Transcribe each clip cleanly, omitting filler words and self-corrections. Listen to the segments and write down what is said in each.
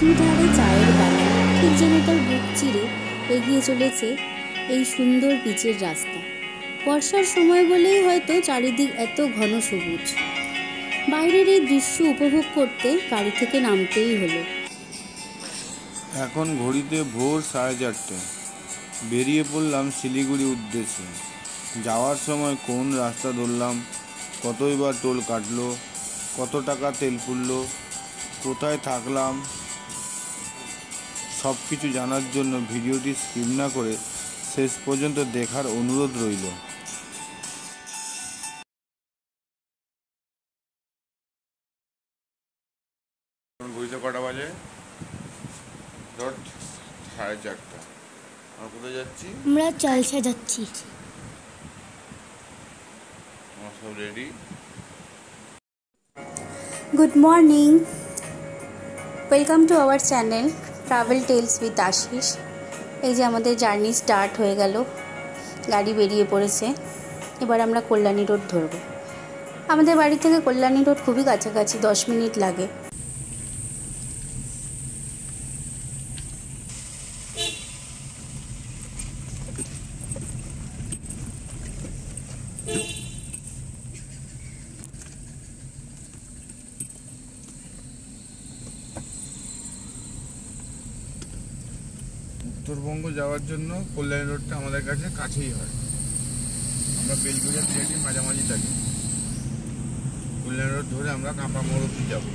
দুধারে চায়ের বাগান, ঠিক যেন তার বুক চিরে এগিয়ে চলেছে এই সুন্দর পিচের রাস্তা। বর্ষার সময় বলেই হয়তো চারিদিক এত ঘন সবুজ। বাইরের এই দৃশ্য উপভোগ করতে গাড়ি থেকে নামতেই হলো। এখন ঘড়িতে ভোর 4:30। বেরিয়ে পড়লাম শিলিগুড়ি উদ্দেশ্যে। যাওয়ার সময় কোন রাস্তা ধরলাম, কতই বা টোল কাটলো, কত টাকা তেল পুড়লো, কোথায় থাকলাম, সব কিছু জানার জন্য ভিডিওটি স্কিপ না করে শেষ পর্যন্ত দেখার অনুরোধ রইল। ঘড়িতে কটা বাজে? 4:30। আমরা কোথায় যাচ্ছি? আমরা চালসা যাচ্ছি। আমরা সব ready. Good morning, welcome to our channel travel tales with Ashis. এই যে আমাদের জার্নি স্টার্ট হয়ে গেল, গাড়ি বেরিয়ে পড়েছে। এবার আমরা কল্যাণী রোড ধরব। আমাদের বাড়ি থেকে কল্যাণী রোড খুবই কাছাকাছি, 10 মিনিট লাগে। উত্তরবঙ্গ যাওয়ার জন্য কল্যাণী রোডটা আমাদের কাছে কাছেই হয়। আমরা বেলগুড়িয়া ট্রেনের মাঝামাঝি থাকি। কল্যাণী রোড ধরে আমরা কাঁপা মোড় অবধি যাবো।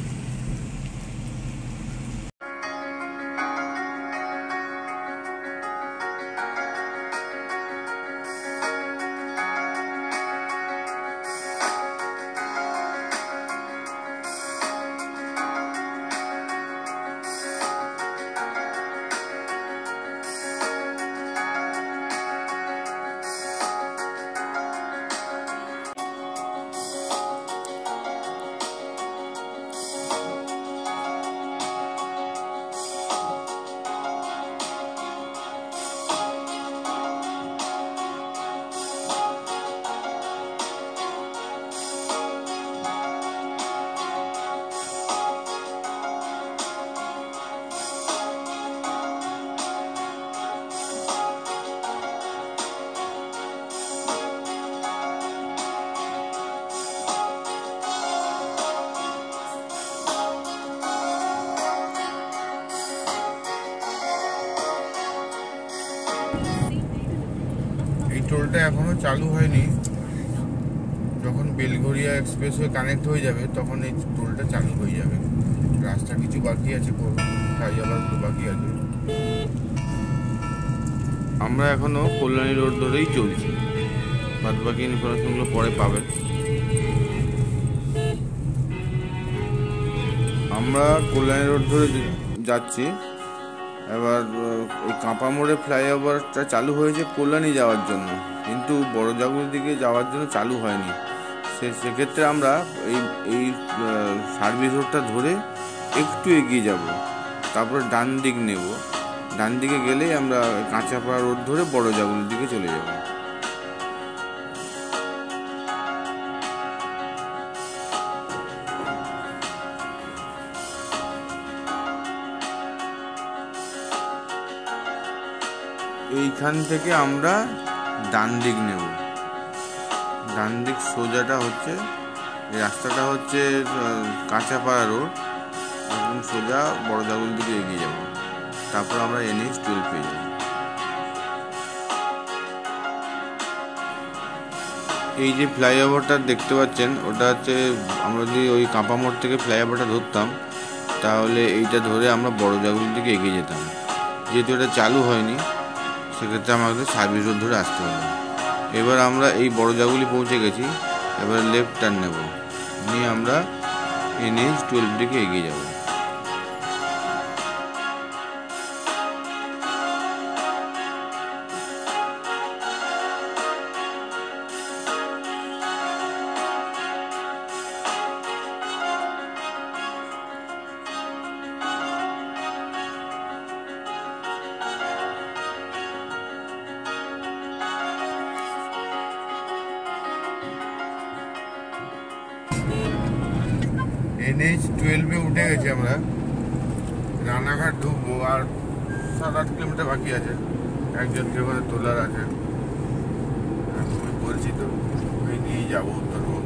এই টোলটা এখনো চালু হয়নি। যখন বেলঘরিয়া এক্সপ্রেস হয়ে কানেক্ট হয়ে যাবে তখন এই টোলটা চালু হয়ে যাবে। রাস্তা কিছু বাকি আছে, ফ্লাইওভারগুলো বাকি আছে। আমরা এখনো কল্যাণী রোড ধরেই চলছি, বাদ বাকি ইনফরমেশনগুলো পরে পাবেন। আমরা কল্যাণী রোড ধরে যাচ্ছি। এবার এই কাঁপা মোড়ে ফ্লাইওভারটা চালু হয়েছে কল্যাণী যাওয়ার জন্য, কিন্তু বড়জাগুলির দিকে যাওয়ার জন্য চালু হয়নি। সেক্ষেত্রে আমরা এই সার্ভিস রোডটা ধরে একটু এগিয়ে যাব, তারপরে ডান দিক নেব। ডান দিকে গেলেই আমরা কাঁচাপাড়া রোড ধরে বড়জাগুলির দিকে চলে যাব। এইখান থেকে আমরা ডান দিক নেব। ডান দিক সোজাটা হচ্ছে, এই রাস্তাটা হচ্ছে কাঁচাপাড়া রোড। একদম সোজা বড়জাগুলির দিকে এগিয়ে যাব, তারপর আমরা NH 12 পেয়ে যাব। এই যে ফ্লাইওভারটা দেখতে পাচ্ছেন, ওটা হচ্ছে, আমরা যদি ওই কাঁপা মোড় থেকে ফ্লাইওভারটা ধরতাম তাহলে এইটা ধরে আমরা বড়জাগুলির দিকে এগিয়ে যেতাম। যেহেতু এটা চালু হয়নি, সেক্ষেত্রে আমাদের সার্ভিস রোড ধরে আসতে হবে। এবার আমরা এই বড়জাগুলি পৌঁছে গেছি। এবার লেফট টার্ন নেব, নিয়ে আমরা NH 12 দিকে এগিয়ে যাব। NH 12-এ উঠে গেছি আমরা। রানাঘাট ঢুকবো, আর 7-8 কিলোমিটার বাকি আছে। একজনকে ওখানে তোলার আছে, আমি বলছি তো ওই নিয়েই যাবো উত্তরবঙ্গ।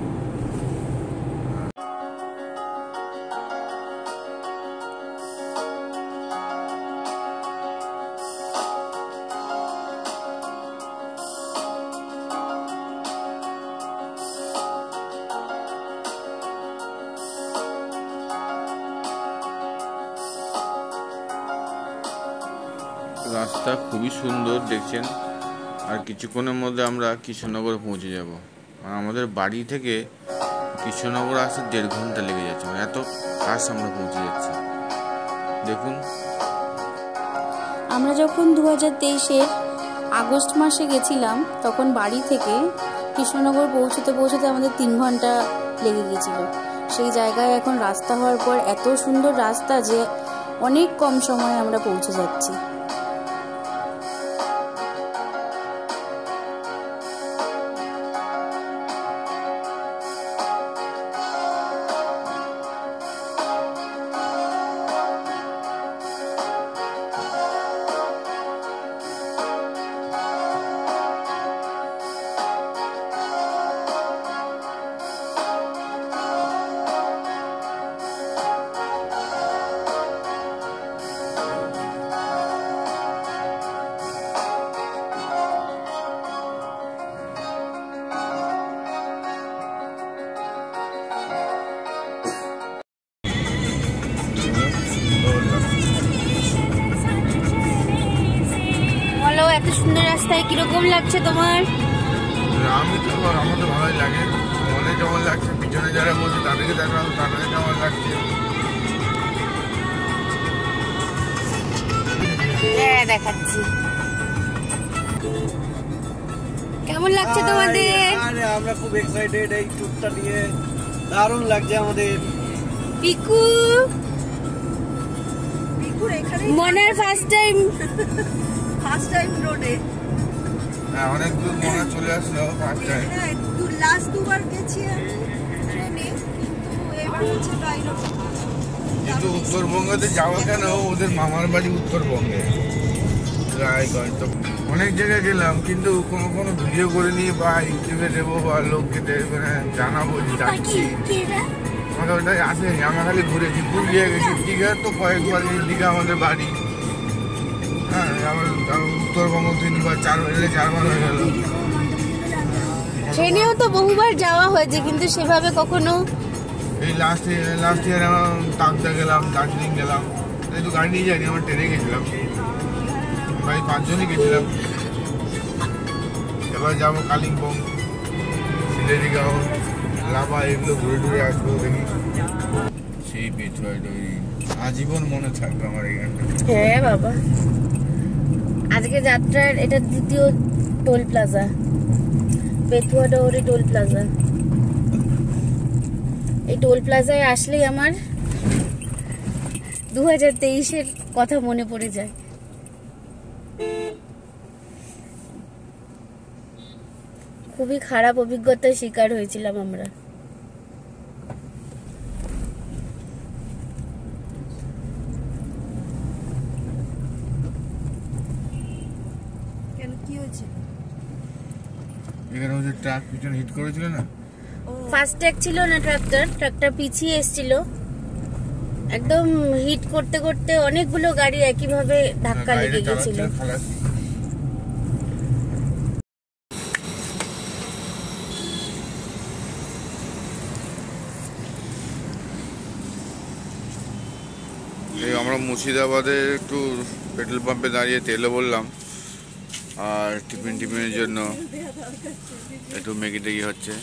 রাস্তা খুবই সুন্দর দেখছেন, আর কিছুক্ষণের মধ্যে আমরা কৃষ্ণনগর পৌঁছে যাব। আর আমাদের বাড়ি থেকে কৃষ্ণনগর আসতে 1.5 ঘন্টা লেগে যাচ্ছে, এত ফাস্ট আমরা পৌঁছে যাচ্ছি দেখুন। আমরা যখন 2023-এর আগস্ট মাসে গেছিলাম, তখন বাড়ি থেকে কৃষ্ণনগর পৌঁছতে আমাদের 3 ঘন্টা লেগে গেছিল। সেই জায়গায় এখন রাস্তা হওয়ার পর এত সুন্দর রাস্তা যে অনেক কম সময়ে আমরা পৌঁছে যাচ্ছি। এত সুন্দর রাস্তায় কিরকম লাগছে তোমার? আমি তো আমার তো ভালোই লাগে, মনে কেমন লাগছে, পিছনে যারা বলছে তাদেরকে দেখাও, তাদের কেমন লাগছে। হ্যাঁ দেখাচ্ছি। কেমন লাগছে তোমাদের? আমরা খুব এক্সাইটেড এই ট্যুরটা নিয়ে, দারুণ লাগছে আমাদের। পিকু মনের ফার্স্ট টাইম রোডে। হ্যাঁ, অনেক দূর মনে চলে আসলো ফার্স্ট টাইম। হ্যাঁ, লাস্ট 2 বার গেছি আমি ট্রেনে, কিন্তু এবার হচ্ছে বাই রোড। কিন্তু উত্তরবঙ্গতে যাওয়া কেন, ওদের মামার বাড়ি উত্তরবঙ্গে রায়গঞ্জ। তো অনেক জায়গায় গেলাম, কিন্তু কোনো ভিডিও করে নিয়ে বা ইউটিউবে দেবো বা লোককে জানাবো যে যাচ্ছি, আমাদের ওটাই আসেনি। আমরা খালি ঘুরেছি, পুরুলিয়া গেছি, দীঘা তো কয়েকবার, দীঘা আমাদের বাড়ি। হ্যাঁ, আমার উত্তরবঙ্গ 3-4 হয়ে গেল। ট্রেনেও তো বহুবার যাওয়া হয়েছে, কিন্তু সেভাবে কখনো। এই লাস্ট ইয়ার আমার তাকদা গেলাম, দার্জিলিং গেলাম, কিন্তু গাড়ি নিয়ে যাইনি, আমার ট্রেনে গেছিলাম, ভাই 5 জনই গেছিলাম। এবার যাবো কালিম্পং, শিলেরিগাঁও, লাভা, এগুলো ঘুরে ঘুরে আসবো, দেখি সেই পেছুয়া আজীবন মনে থাকবে আমার এই গানটা। হ্যাঁ বাবা, আজকে যাত্রার এটা 2য় toll plaza, Pethua Dauri toll plaza. এই টোল প্লাজায় আসলেই আমার 2023-এর কথা মনে পড়ে যায়। খুবই খারাপ অভিজ্ঞতার শিকার হয়েছিলাম আমরা। কেন, কি হয়েছে? এখানে ওই ট্রাক পিছনে হিট করেছিল না, ফাস্ট ট্র্যাক ছিল না, ট্রাকটা পিছিয়ে এসেছিল, একদম হিট করতে করতে অনেকগুলো গাড়ি একইভাবে ধাক্কা লেগে গেছিল। আমরা মুর্শিদাবাদে একটু পেট্রোল পাম্পে দাঁড়িয়ে তেলও বললাম, আর টিফিনের জন্য একটু ম্যাগি টেগি হচ্ছে।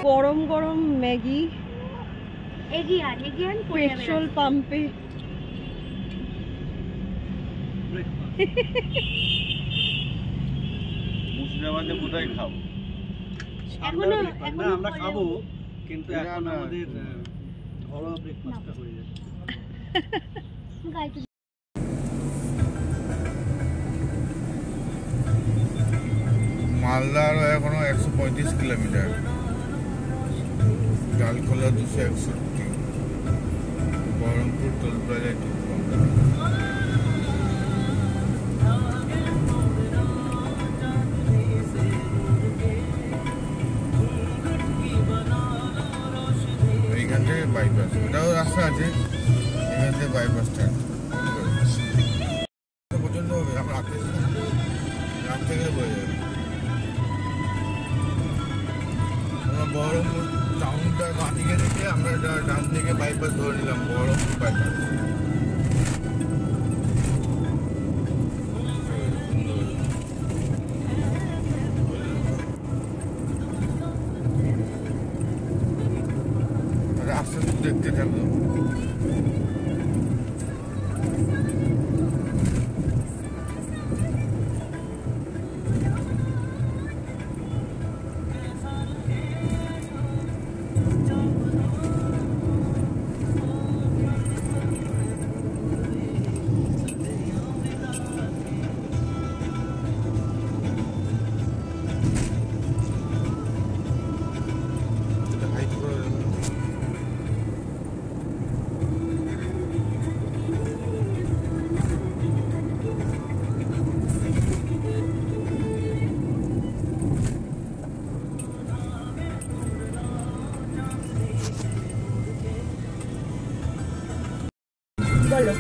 গরম গরম ম্যাগি পেট্রোল পাম্পে। ব্রেকফাস্ট। মুর্শিদাবাদে কোথায় খাবো? না আমরা খাবো, কিন্তু এখন আমাদের ঘরোয়া ব্রেকফাস্টটা হয়ে যাচ্ছে। মালদা আরও এখনো 135 কিলোমিটার, ডালখোলা 261, বহরমপুর টোল প্লাজায় ঢুকবো। এইখান থেকে বাইপাস, এটাও রাস্তা আছে, এখান থেকে বাইপাসটা প্রচন্ড হবে। আমরা রাত থেকে বয়ে যাবে। আমরা বহরমপুর টাউনটা বাঁ দিকে থেকে আমরা ডান দিকে বাইপাস ধরে নিলাম, বহরমপুর বাইপাস। রাস্তা দেখতে থাকলো। বলো।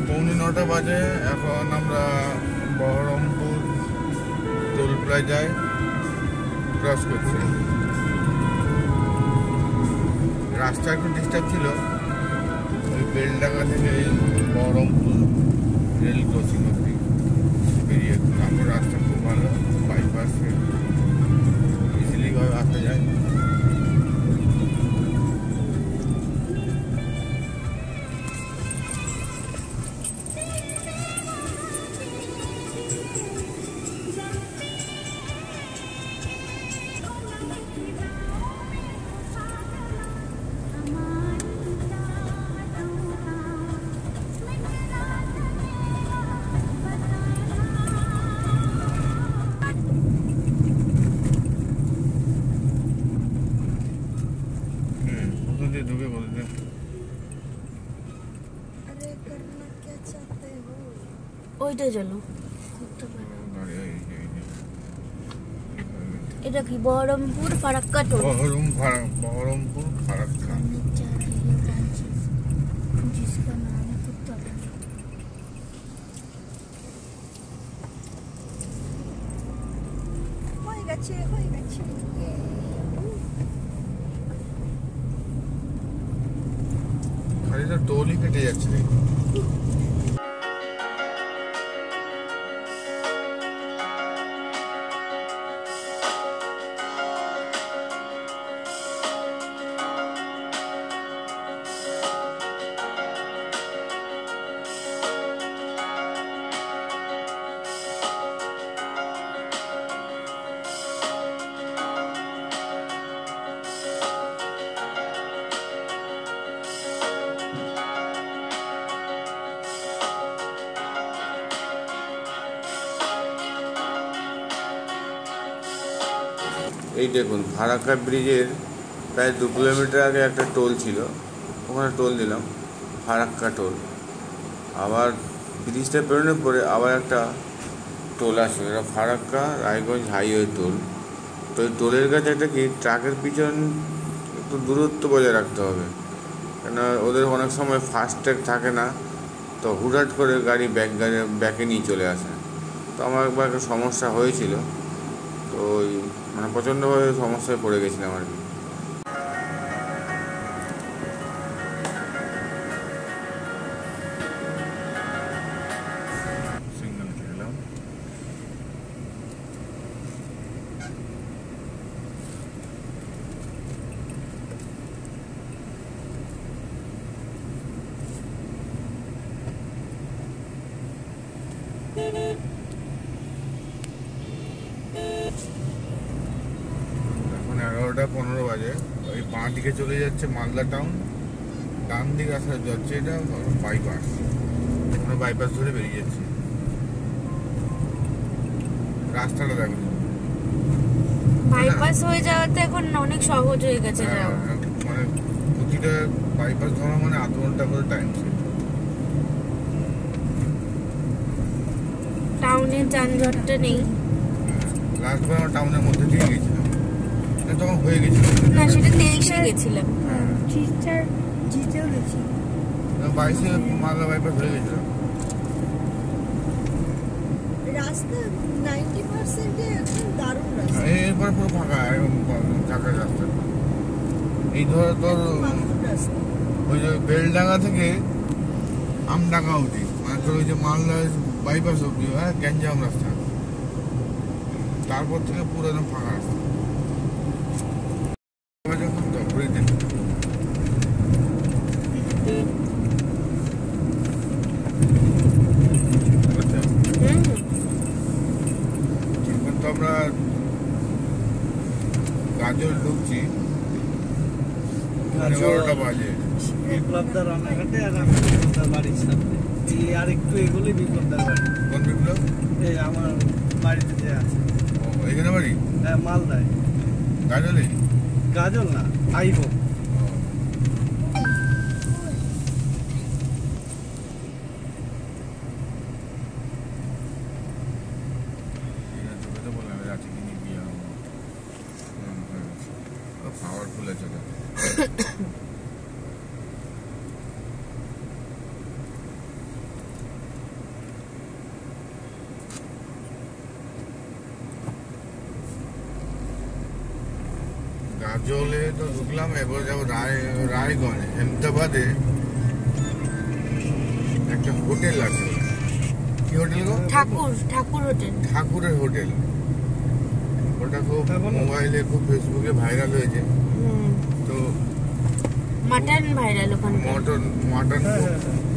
পৌনে 9টা বাজে। এখন আমরা বহরমপুর টোল প্লাজায় ক্রস করছি। রাস্তা একটু ডিস্টার্ব ছিল, ওই বেলডাঙ্গা থেকে বহরমপুর রেল ক্রসিং অব্দি বেরিয়ে। তারপর রাস্তা খুব ভালো, বাইপাসে ইজিলিভাবে আসা যায়। ঢুকে বলতে ওইটাই চলো। এটা কি বহরমপুর ফারাক্কা টোল? বহরমপুর ফারাক্কা। जिसका नाम है कुत्ता। হয়ে গেছে। খালি তো টোলই কেটে যাচ্ছে। এই দেখুন, ফারাক্কা ব্রিজের প্রায় 2 কিলোমিটার আগে একটা টোল ছিল, ওখানে টোল দিলাম, ফারাক্কা টোল। আবার ব্রিজটা পেরোনোর পরে আবার একটা টোল আসবে, এটা ফারাক্কা রায়গঞ্জ হাইওয়ে টোল। তো এই টোলের কাছে একটা কি ট্রাকের পিছন একটু দূরত্ব বজায় রাখতে হবে, কেন ওদের অনেক সময় ফাস্ট্যাগ থাকে না, তো হুটহাট করে গাড়ি ব্যাকে নিয়ে চলে আসে। তো আমার একবার একটা সমস্যা হয়েছিল, তো ওই মানে প্রচণ্ডভাবে সমস্যায় পড়ে গেছিলাম আর কি। এখন 11:15 বাজে। ওই বাঁ দিকে চলে যাচ্ছে মালদা টাউন, ডান দিকে আসা যাচ্ছে এটা বাইপাস। আমরা বাইপাস ধরে বেরিয়ে যাচ্ছি। রাস্তাটা দেখো, বাইপাস হয়ে যাওয়াতে এখন অনেক সহজ হয়ে গেছে যাওয়া। মানে প্রতিটা বাইপাস ধরা মানে আধ ঘন্টা করে টাইম সেভ। টাউনের যানজটটা নেই। লাস্টবার আমরা টাউনের মধ্যে দিয়ে গেছিলাম, তখন হয়ে গেছিল না, সেটা 23-এ গেছিলাম। জিতেও গেছি, 22-এ মালদা বাইপাস হয়ে গেছিলাম। রাস্তা 90% একদম দারুণ রাস্তা। এরপরে পুরো ফাঁকা, একদম চাকার রাস্তা। এই ধর তোর মামুর রাস্তা। ওই যে বেলডাঙ্গা থেকে আমডাঙ্গা অবধি, মানে তোর ওই যে মালদা বাইপাস অবধি গ্যাঞ্জাম রাস্তা, তারপর থেকে পুরো একদম ফাঁকা রাস্তা। যখন তখনই দেখি এখন তো আমরা গাজর ঢুকছি, 11টা বাজে। বিপ্লবদার রান্নাঘাটে আর আমি বিপ্লবদার বাড়ির সামনে। এই আর একটু এগুলি বিপ্লবদার বাড়ি। কোন বিপ্লব? এই আমার বাড়িতে যে আছে। ও, এখানে বাড়ি? হ্যাঁ, মালদায়। গাজলে? গাজল না, আইবো। পাওয়ারফুল আছে ওটা। গাজলে তো ঢুকলাম, এবার যাবো রায়গঞ্জ। হেমদাবাদে একটা হোটেল আছে। কি হোটেল গো? ঠাকুর হোটেল। ঠাকুরের হোটেল। ওটা খুব মোবাইলে, খুব ফেসবুকে ভাইরাল হয়েছে। তো মাটন ভাইরাল ওখানে। মাটন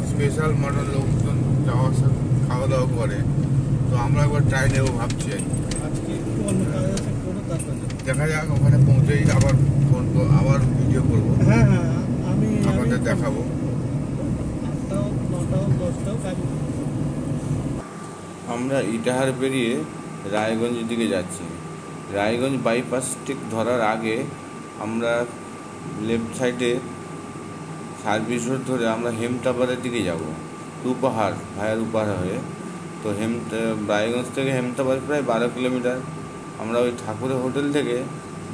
স্পেশাল মাটন, লোকজন যাওয়া আসা খাওয়া দাওয়া করে। তো আমরা একবার ট্রাই নেবো ভাবছি। আজকে একটু অন্য কাজ আছে, করে তারপর দেখা যাক, ওখানে পৌঁছেই আবার ভিডিও করবো। হ্যাঁ, আমি আপনাদের দেখাবো। 8টাও 9টাও 10টাও কাজ। আমরা ইটাহার পেরিয়ে রায়গঞ্জের দিকে যাচ্ছি। রায়গঞ্জ বাইপাস ঠিক ধরার আগে আমরা লেফট সাইডে সার্ভিস রোড ধরে আমরা হেমতাবাদের দিকে যাব, রূপাহার ভায়া রূপাহার হয়ে। তো রায়গঞ্জ থেকে হেমতাবাদ প্রায় 12 কিলোমিটার। আমরা ওই ঠাকুরের হোটেল থেকে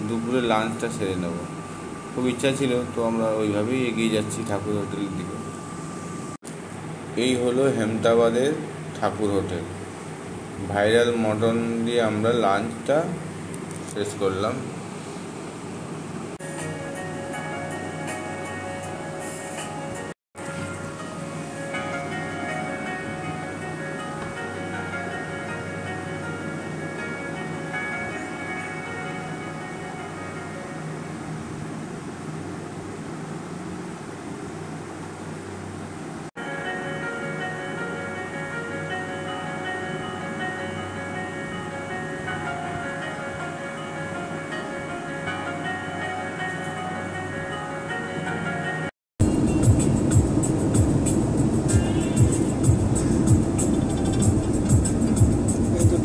দুপুরে লাঞ্চটা সেরে নেব, খুব ইচ্ছা ছিল। তো আমরা ওইভাবেই এগিয়ে যাচ্ছি ঠাকুর হোটেলের দিকে। এই হলো হেমতাবাদের ঠাকুর হোটেল। ভাইরাল মটন দিয়ে আমরা লাঞ্চটা শেষ করলাম।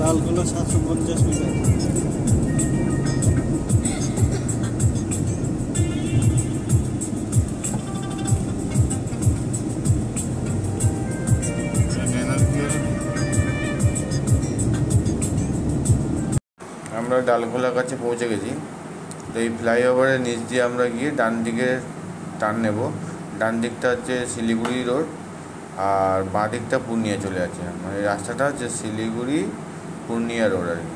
ডালগুলো 750 মিটার। আমরা ডালখোলার কাছে পৌঁছে গেছি। তো এই ফ্লাইওভারের নিচ দিয়ে আমরা গিয়ে ডান দিকে টার্ন নেব। ডান দিকটা হচ্ছে শিলিগুড়ি রোড, আর বাঁ দিকটা পূর্ণিয়া চলে যাচ্ছে। মানে রাস্তাটা হচ্ছে শিলিগুড়ি পূর্ণিয়া রোড আর কি।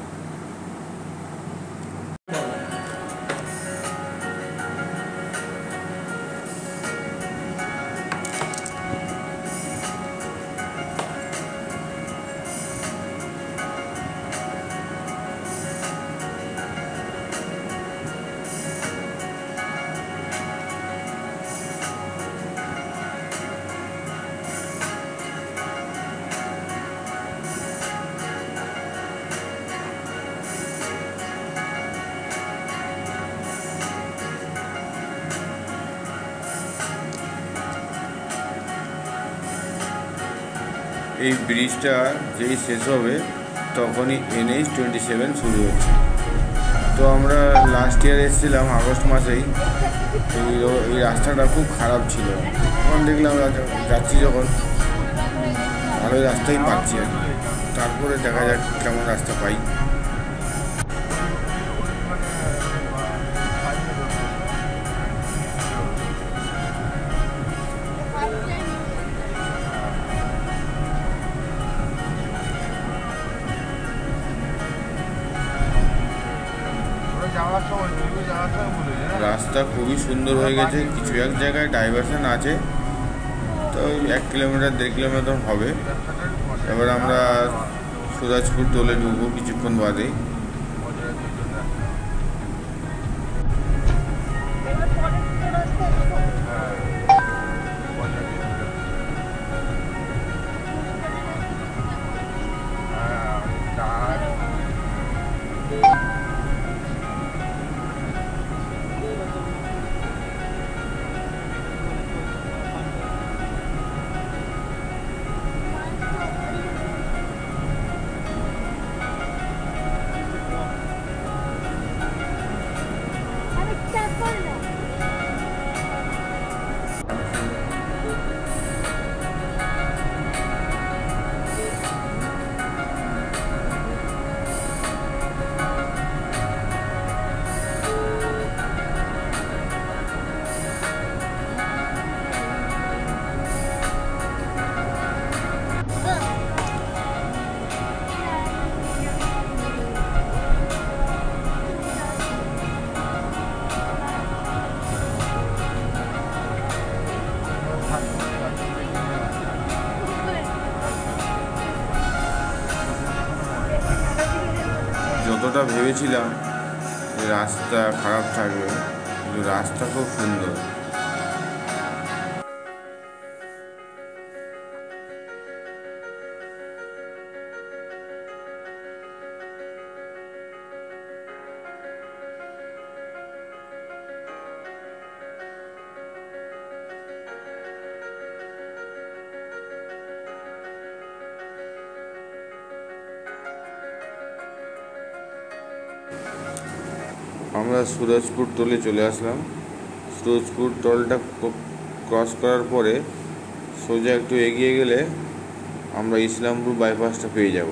এই ব্রিজটা যেই শেষ হবে তখনই NH-27 শুরু হচ্ছে। তো আমরা লাস্ট ইয়ার এসেছিলাম আগস্ট মাসেই। এই রাস্তাটা খুব খারাপ ছিল। তখন দেখলাম যাচ্ছি যখন ভালোই রাস্তাই পাচ্ছি আর কি। তারপরে দেখা যাক কেমন রাস্তা পাই। রাস্তা খুবই সুন্দর হয়ে গেছে। কিছু এক জায়গায় ডাইভারশন আছে, তো 1 কিলোমিটার 1.5 কিলোমিটার হবে। এবার আমরা সুরাজপুর টোলে ঢুকবো কিছুক্ষণ বাদে। যতটা ভেবেছিলাম রাস্তা খারাপ থাকবে, কিন্তু রাস্তা খুব সুন্দর। আমরা সুরজপুর টোলে চলে আসলাম। সুরজপুর টোলটা ক্রস করার পরে সোজা একটু এগিয়ে গেলে আমরা ইসলামপুর বাইপাসটা পেয়ে যাব।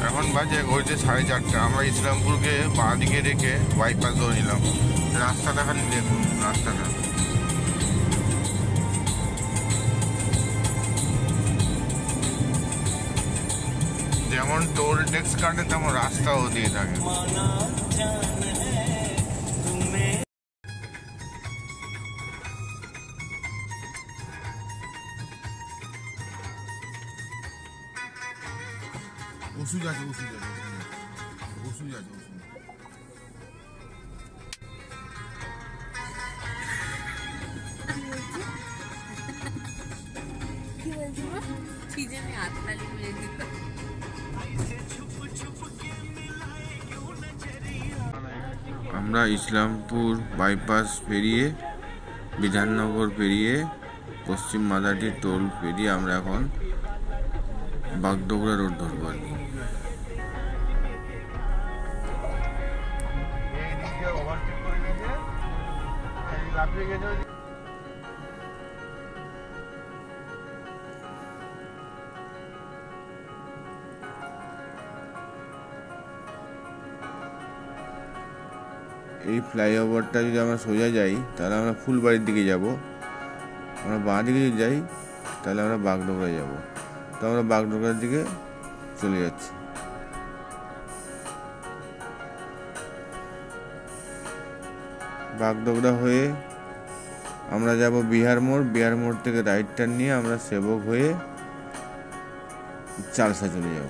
এখন বাজে ঘড়িতে 4:30। আমরা ইসলামপুরকে বাঁ দিকে রেখে বাইপাস ধরে নিলাম। রাস্তাটা খালি দেখুন, রাস্তাটা যেমন টোল ট্যাক্স কাটে তেমন রাস্তাও দিয়ে থাকে। ওষুধ আছে, ওষুধ আছে, ওষুধ আছে, ওষুধ। আমরা ইসলামপুর বাইপাস পেরিয়ে বিধাননগর পেরিয়ে পশ্চিম মাদারটি টোল পেরিয়ে আমরা এখন বাগডোগরা রোড ধরবো আর কি। এই ফ্লাইওভারটা যদি আমরা সোজা যাই তাহলে আমরা ফুলবাড়ির দিকে যাব। আমরা বাঁ দিকে যদি যাই তাহলে আমরা বাগডোগরা যাব। তো আমরা বাগডোগরার দিকে চলে যাচ্ছি। বাগডোগরা হয়ে আমরা যাব বিহার মোড়। বিহার মোড় থেকে রাইট টার্ন নিয়ে আমরা সেবক হয়ে চালসা চলে যাব।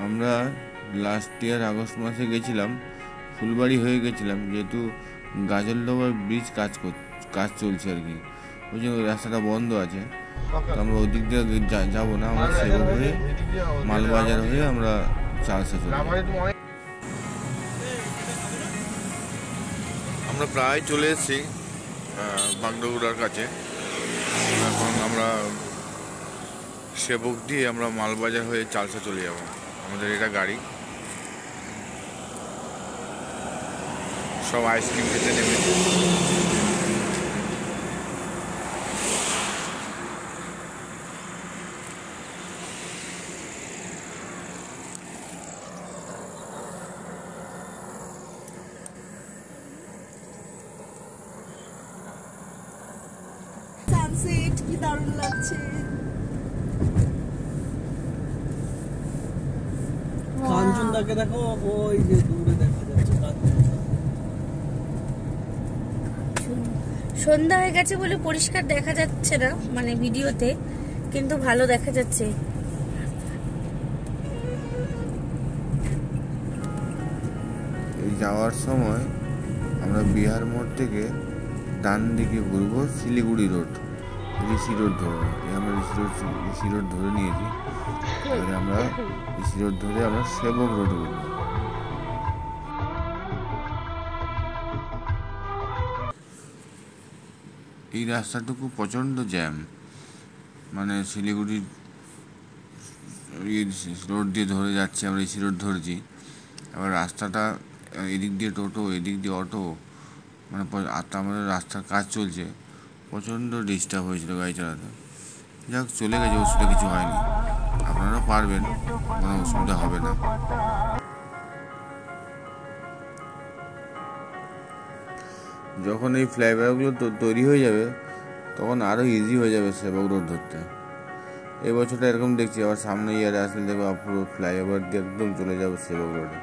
আমরা লাস্ট ইয়ার আগস্ট মাসে গেছিলাম, ফুলবাড়ি হয়ে গেছিলাম, যেহেতু গাজলডোবার ব্রিজ কাজ চলছে আর কি, ওই জন্য ওই রাস্তাটা বন্ধ আছে। তো আমরা ওই দিক দিয়ে যাবো না, আমরা সেবক হয়ে মালবাজার হয়ে আমরা চালসা চলে যাব। আমরা প্রায় চলে এসেছি বাগডোগরার কাছে। এখন আমরা সেবক দিয়ে আমরা মালবাজার হয়ে চালসা চলে যাব। আমাদের এটা গাড়ি, সব আইসক্রিম খেতে নেমেছে। সানসেট কি দারুণ লাগছে। কাঞ্চনদাকে দেখো, ওই যে দূরে দেখা যাচ্ছে সন্ধ্যা হয়ে গেছে বলে পরিষ্কার দেখা যাচ্ছে না, মানে ভিডিওতে, কিন্তু ভালো দেখা যাচ্ছে। এই যাওয়ার সময় আমরা বিহার মোড় থেকে ডান দিকে ঘুরবো শিলিগুড়ি রোড, ঋষি রোড ধরবো। আমরা ঋষি রোড ধরে নিয়েছি, এবারে আমরা ঋষি রোড ধরে আমরা সেবক রোড ঘুরবো। এই রাস্তাটুকু প্রচণ্ড জ্যাম, মানে শিলিগুড়ি রোড দিয়ে ধরে যাচ্ছি, আমরা ঋষি রোড ধরেছি। এবার রাস্তাটা এদিক দিয়ে টোটো, এদিক দিয়ে অটো, মানে আমাদের রাস্তার কাজ চলছে, প্রচণ্ড ডিস্টার্ব হয়েছিল গাড়ি চালাতে। যাক, চলে গেছে, অসুবিধা কিছু হয়নি। আপনারা পারবেন, কোনো অসুবিধা হবে না। যখন এই ফ্লাইওভারগুলো তৈরি হয়ে যাবে তখন আরও ইজি হয়ে যাবে সেবক রোড ধরতে। এই বছরটা এরকম দেখছি, আবার সামনে ইয়ারে আসলে দেখবো পুরো ফ্লাইওভার দিয়ে একদম চলে যাবে সেবক রোডে।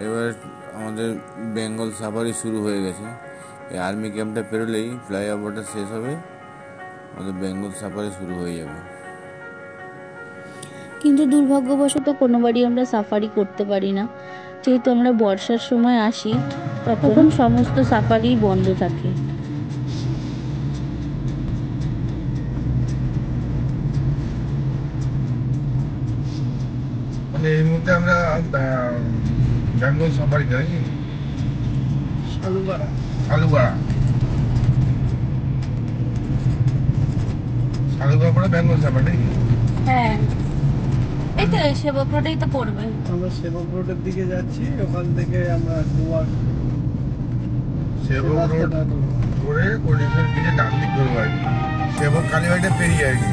এবার আমাদের বেঙ্গল সাফারি শুরু হয়ে গেছে। এই আর্মি ক্যাম্পটা পেরোলেই ফ্লাইওভারটা শেষ হবে, আমাদের বেঙ্গল সাফারি শুরু হয়ে যাবে। কিন্তু দুর্ভাগ্যবশত কোনোবারই আমরা সাফারি করতে পারি না, যেহেতু আমরা বর্ষার সময় আসি, তখন সমস্ত সাফারি বন্ধ থাকে। এই মুহূর্তে আমরা বেঙ্গল সাফারি যাই, আলুবাড়া পরে বেঙ্গল সাফারি। হ্যাঁ, এই তো সেবক রোডেই তো পড়বে। আমরা সেবক রোডের দিকে যাচ্ছি, ওখান থেকে আমরা সেবক রোড ধরে কলিশন দিকে ডান দিক ধরবো আর কি। সেবক কালীবাড়িটা পেরিয়ে আর কি,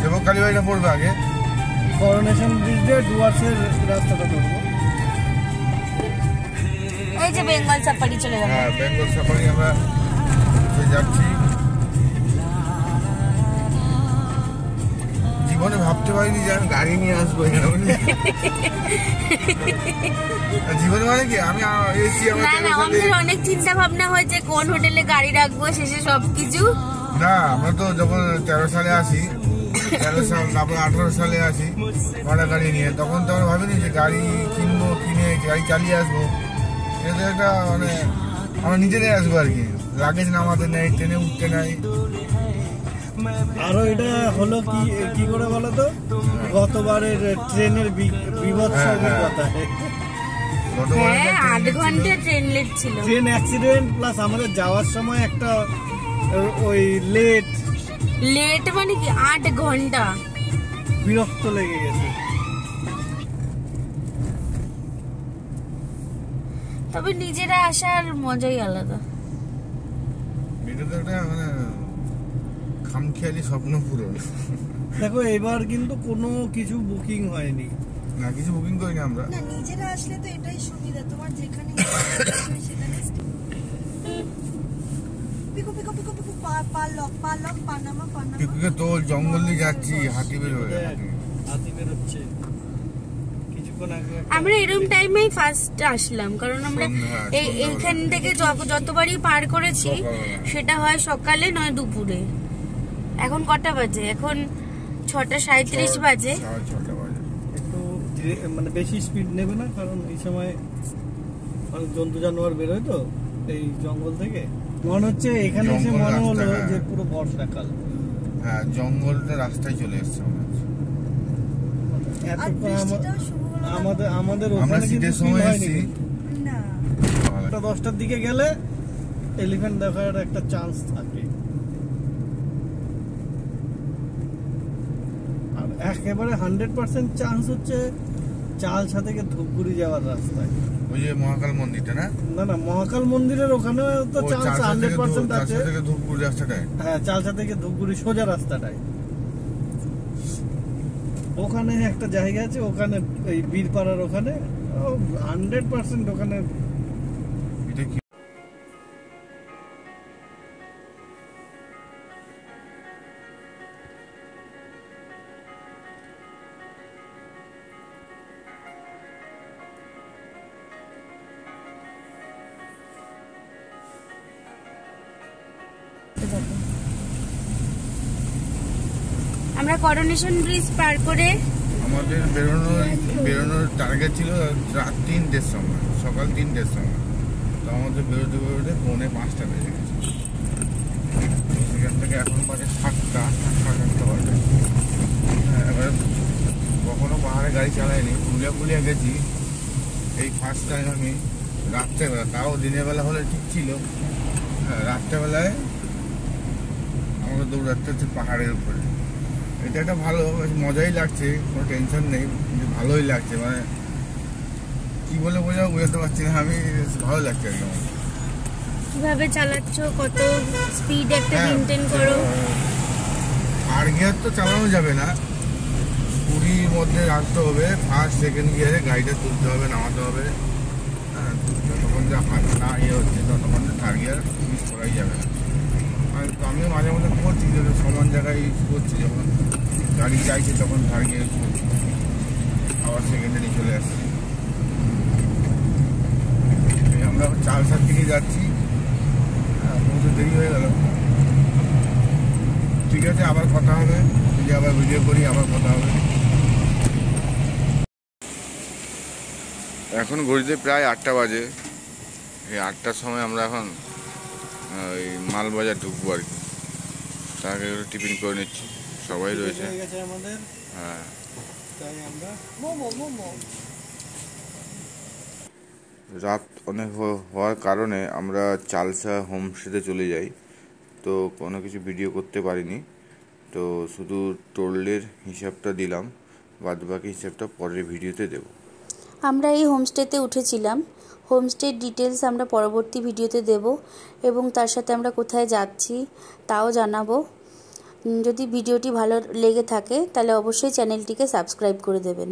সেবক কালীবাড়িটা পড়বে আগে, করোনেশন ব্রিজ দিয়ে ডুয়ার্সের রাস্তাটা ধরবো। এই যে বেঙ্গল সাফারি চলে গেল। হ্যাঁ, বেঙ্গল সাফারি আমরা যাচ্ছি। জীবনে ভাবতে পারিনি যে আমি গাড়ি নিয়ে আসবো এখানে। জীবনে মানে কি, আমি এসছি আমাদের অনেক চিন্তা ভাবনা হয়েছে কোন হোটেলে গাড়ি রাখবো, শেষে সবকিছু না। আমরা তো যখন 13 সালে আসি, 13 সাল তারপর 18 সালে আসি ভাড়া গাড়ি নিয়ে, তখন তো আমরা ভাবিনি যে গাড়ি কিনবো, কিনে গাড়ি চালিয়ে আসবো। এটা একটা মানে আমরা নিজেরাই আসবো আর কি, লাগেজ নামাতে নেই, ট্রেনে উঠতে নাই। আরো এটা হলো কি করে বলো তো, গতবারের ট্রেনের বিভৎস অভিজ্ঞতা। গতবারে 8 ঘন্টা ট্রেন লেট ছিল, ট্রেন অ্যাক্সিডেন্ট প্লাস আমাদের যাওয়ার সময় একটা ওই লেট মানে কি 8 ঘন্টা বিরক্ত লেগে গেছে। তবে নিজেরা আসার মজাই আলাদা। এটা তো একটা মানে খামখেয়ালি স্বপ্ন পূরণ। দেখো এবার কিন্তু কোনো কিছু বুকিং হয়নি, না কিছু বুকিং করিনি আমরা। না নিজেরা আসলে তো এটাই সুবিধা, তোমার যেখানে সেখানে পিকো পিকো পিকো পিকো পালক পালক পানামা পানামা পিকুকে তো জঙ্গল দিয়ে যাচ্ছি, হাতি বের হয়ে হাতি বেরোচ্ছে কিছুক্ষণ আগে। আমরা এরকম টাইমেই ফার্স্ট আসলাম, কারণ আমরা এইখান থেকে যতবারই পার করেছি সেটা হয় সকালে নয় দুপুরে। এখন কটা বাজে? এখন 6:37 বাজে। একটু মানে বেশি স্পিড নেবে না, কারণ এই সময় অনেক জন্তু জানোয়ার বেরোয় তো এই জঙ্গল থেকে। মনে হচ্ছে এখানে এসে মনে হলো যে পুরো বর্ষাকাল। হ্যাঁ জঙ্গলটা রাস্তায় চলে এসছে আমাদের ওখানে কিন্তু সময় এসেছি না 10টার দিকে গেলে এলিফ্যান্ট দেখার একটা চান্স থাকে। আর একেবারে 100% চান্স হচ্ছে চালসা থেকে ধূপগুড়ি যাওয়ার রাস্তায়, ওই যে মহাকাল মন্দিরটা। না না না মহাকাল মন্দিরের ওখানে তো চান্স 100% আছে। ধূপগুড়ি রাস্তাটায়, হ্যাঁ চালসা থেকে ধূপগুড়ি সোজা রাস্তাটায় ওখানে একটা জায়গা আছে, ওখানে এই বীরপাড়ার ওখানে 100% ওখানে। এটা কি আমরা করোনেশন ব্রিজ পার করে আমাদের বেরোনোর টার্গেট ছিল রাত 3টের সময়, সকাল 3টের সময়। তো আমাদের বেরোতে বেরোতে 4:45 বেজে গেছে। সেখান থেকে এখন বাজে 7টা, 7:30 বাজে। এবার কখনো পাহাড়ে গাড়ি চালাইনি, পুলিয়া গেছি এই ফার্স্ট টাইম আমি রাত্রেবেলা। তাও দিনের বেলা হলে ঠিক ছিল, রাত্রেবেলায় আমাকে দৌড়াতে হচ্ছে পাহাড়ের উপরে। এটা একটা ভালো, মজাই লাগছে, কোনো টেনশন নেই, কিন্তু ভালোই লাগছে। মানে কি বলে বোঝাতে পারছি না আমি, ভালো লাগছে একদম। কিভাবে চালাচ্ছ, কত স্পিড একটা মেইনটেইন করো? আর গিয়ার তো চালানো যাবে না, 20 মধ্যে রাখতে হবে। ফার্স্ট সেকেন্ড গিয়ারে গাড়িটা তুলতে হবে, নামাতে হবে। হ্যাঁ যতক্ষণ যে হাত না হচ্ছে ততক্ষণ থার্ড গিয়ার মিস করাই যাবে না। তো আমিও মাঝে মধ্যে করছি, যখন সমান জায়গায় করছি, যখন গাড়ি চাইছে তখন থার্ড গিয়ার করছি, আবার সেকেন্ডারি চলে আসছি। আমরা চালসার দিকে যাচ্ছি, পৌঁছে দেরি হয়ে গেল। ঠিক আছে, আবার কথা হবে, যদি আবার ভিডিও করি আবার কথা হবে। এখন ঘড়িতে প্রায় 8টা বাজে। এই 8টার সময় আমরা এখন ওই মালবাজার ঢুকবো আর কি। তার আগে টিফিন করে নিচ্ছি, সবাই রয়েছে। হ্যাঁ রাত অনেক হওয়ার কারণে আমরা চালসা হোমস্টেতে চলে যাই। তো কোনো কিছু ভিডিও করতে পারিনি, তো শুধু টোলের হিসাবটা দিলাম, বাদবাকি হিসাবটা পরের ভিডিওতে দেব। আমরা এই হোমস্টেতে উঠেছিলাম, হোমস্টের ডিটেলস আমরা পরবর্তী ভিডিওতে দেব, এবং তার সাথে আমরা কোথায় যাচ্ছি তাও জানাবো। যদি ভিডিওটি ভালো লেগে থাকে তাহলে অবশ্যই চ্যানেলটিকে সাবস্ক্রাইব করে দেবেন।